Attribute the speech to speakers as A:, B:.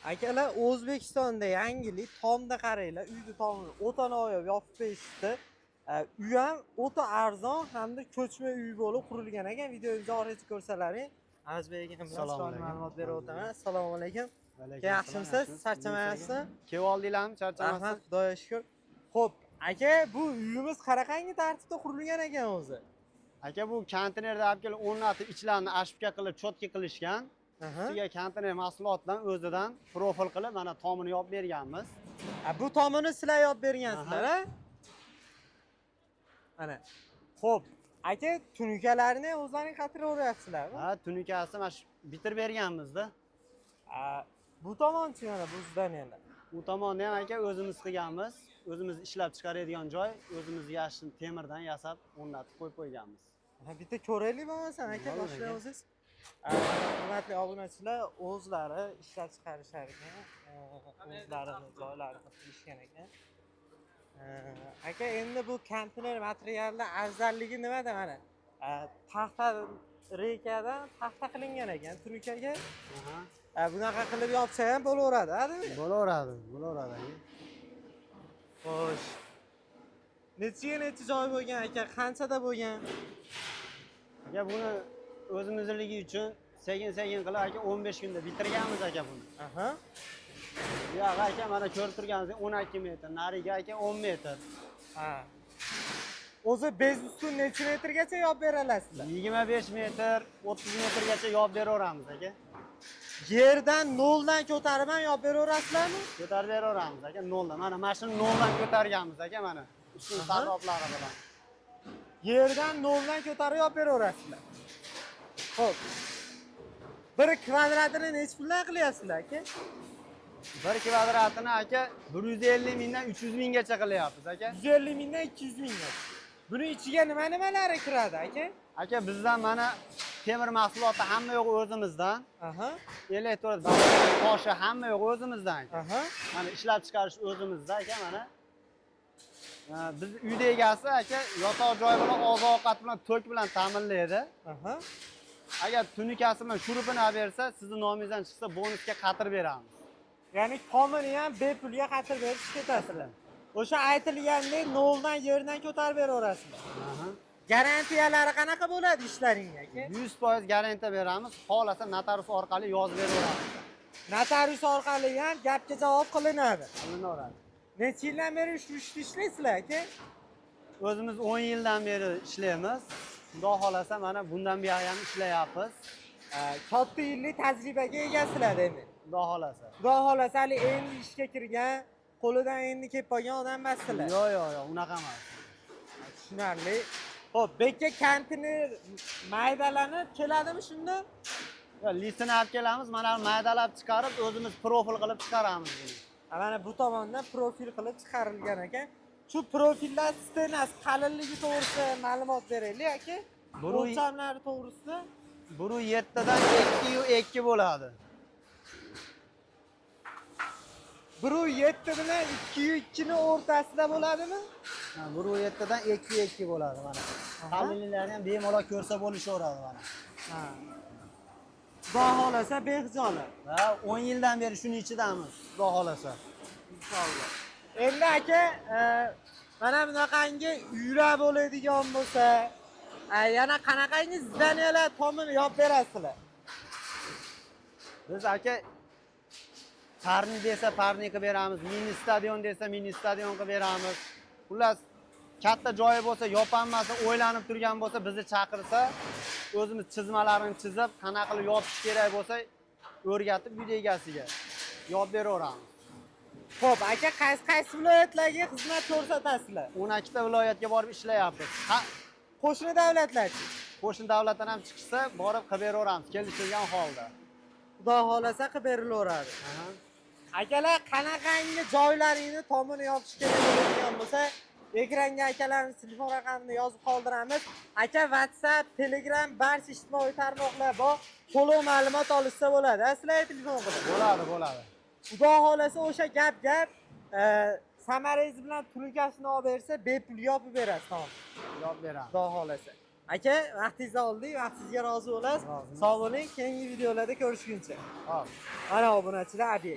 A: Akalar, O'zbekistonda yangilik tomda qaranglar, uyni tomini o'ta noyob yopib berishdi. Uy ham o'ta arzon hamda ko'chma uy bo'lib qurilgan ekan. Videomizni oxirigacha ko'rsalaring. Azizbek akam bilan chiroyli ma'lumot berib o'taman. Assalomu alaykum. Yaxshimisiz? Charchamayapsizmi?
B: Kelib oldinglarmi? Charchamasdan?
A: Rahmat, Xudoga shukr. Xo'p, aka, bu uyimiz qanaqangi tartibda qurilgan ekan o'zi?
B: Aka, bu konteynerda olib kelib o'rnatib, ichlarini ashbka qilib, cho'tka qilishgan. Ustiga konteyner mahsulotdan o'zidan profil qilib, mana tomini yopib berganmiz.
A: Bu tomini sizlar yopib bergansizlar, a? Mana. Xo'p, aka, tunukalarni o'zlaring qatira o'rayapsizlarmi?
B: Ha, tunikasi mana shu bitirib berganmiz-da.
A: Bu tomonchi mana bu zdaniyada.
B: U tomonni ham aka o'zimiz qilganmiz. O'zimiz ishlab chiqaradigan joy, o'zimiz yashin temirdan yasab, o'rnatib qo'yib qo'yganmiz.
A: Bitta ko'raylik bo'lmasa, aka, boshlaysiz. Hurmatli obunachilar, o'zlari ishlab chiqarishar ekan, o'zlarini joylarida qilishgan ekan. Aka, endi bu konteyner materialida afzalligi nimada mana? Taxta rekadan taxta qilingan ekan tunukaga. Bunaqa qilib yopsa ham bo'laveradi, adimi?
B: Bo'laveradi.
A: Xo'sh. Necha joy bo'lgan aka? Qanchada bo'lgan?
B: Aka, buni o'zimizligi uchun sekin-sekin qilib aka 15 kunda bitirganmiz aka buni. Bu yoqqa aka mana ko'rib turganingizdek 12 metr, nariga aka 10 metr.
A: O'zi bez ustun necha metrgacha yopib beralasizlar?
B: 25 metr, 30 metrgacha yopib beraveramiz aka.
A: Yerdan noldan ko'tarib ham yopib beraverasizlarmi?
B: Ko'tarib beraveramiz aka, noldan. Mana mashina noldan ko'targanmiz aka mana. Ustun sarroblari bilan.
A: Yerdan noldan ko'tarib yopib beraverasizlar. Xo'p. 1 kvadratini necha puldan qilyapsizlar aka?
B: 1 kvadratini aka 150 mingdan 300 minggacha qilyapmiz aka.
A: 150 mingdan 200 mingga. Buni ichiga nimalari kiradi aka?
B: Aka, bizdan mana temir mahsuloti hamma yo'q o'zimizdan. Elektronik toshi hamma yo'q o'zimizdan. Mana ishlab chiqarish o'zimizda aka mana. Biz uyda egasi aka yotoq joy bilan oziq-ovqat bilan tok bilan ta'minlaydi. Agar tunikasi bilan shurupini olib bersa, sizni nomingizdan chiqsa bonusga qatirib beramiz.
A: Ya'ni tomini ham bepulga qatirib berish ketasizlar. O'sha aytilgandek noldan yerdan ko'tarib beraverasizlar. Garantiyalari qanaqa bo'ladi ishlaringga aka?
B: 100% garantiya beramiz. Xohlasa notarius orqali yozib beraveramiz.
A: Notarius orqali ham gapga javob qilinadi.
B: Qilaveradi.
A: Necha yildan beri shu ishni ishlaysizlar aka?
B: O'zimiz 10 yildan beri ishlaymiz. Xudo xolasa mana bundan buyon ham ishlayapmiz.
A: Katta yillik tajribaga egasizlar endi.
B: Xudo xolasa.
A: Xudo xolasa hali endi ishga kirgan, qo'lidan endi kelib qolgan odam emassizlar.
B: Yo'q, unaqa emas.
A: Tushunarli. Xo'p, bekka konteyner maydalanib keladimi shunda?
B: Yo, listini olib kelamiz, mana maydalab chiqarib, o'zimiz profil qilib chiqaramiz buni.
A: Mana bu tomondan profil qilib chiqarilgan ekan. Shu profillar stenasi qalinligi to'g'risida ma'lumot beraylik aka. O'lchamlari to'g'risida
B: 1.7 dan 2.2 bo'ladi.
A: 1.7 bilan 2.2 ni o'rtasida bo'ladimi?
B: 1.7 dan 2.2 bo'ladi mana. Qalinliklarini ham bemalol ko'rsa bo'lishaveradi mana.
A: Xudo xolasa behijolat.
B: 10 yildan beri shuning ichidamiz. Xudo xolasa.
A: Inshaalloh. Endi aka, mana bunaqangi uylar bo'ladigan bo'lsa, yana qanaqangi zdaniyalar tomini yopib berasizlar?
B: Biz aka parni desa parni qilib beramiz, mini stadion desa mini stadion qilib beramiz. Xullas katta joyi bo'lsa, yopolmasa, o'ylanib turgan bo'lsa, bizni chaqirsa, o'zimiz chizmalarini chizib, qanaqa qilib yopish kerak bo'lsa, o'rgatib uyda egasiga yopib beraveramiz.
A: Xo'p, aka, qaysi viloyatlarga xizmat ko'rsatasizlar?
B: 12 ta viloyatga borib ishlayapmiz.
A: Qo'shni davlatlarchi?
B: Qo'shni davlatdan ham chiqsa, borib qilib beraveramiz, kelishilgan holda.
A: Xudo xolasa qilib berilaveradi. Akalar, qanaqangi joylaringni tomini yopish kerak bo'ladigan bo'lsa, ekranga akalarning telefon raqamini yozib qoldiramiz. Aka, WhatsApp, Telegram, barcha ijtimoiy tarmoqlar bor. To'liq ma'lumot olishsa bo'ladi. Sizlarga telefon qilib.
B: Bo'ladi.
A: Xudo xolasa o'sha gap samarangiz bilan tununkasini olib bersa, bepul yopib berasiz, tamom.
B: Yopib beramiz.
A: Xudo xolasa. Aka, vaqtingizni oldik, vaqtingizga rozi bo'lasiz. Sog' bo'ling, keyingi videolarda ko'rishguncha.
B: Hop.
A: Mana obunachilar, hadya.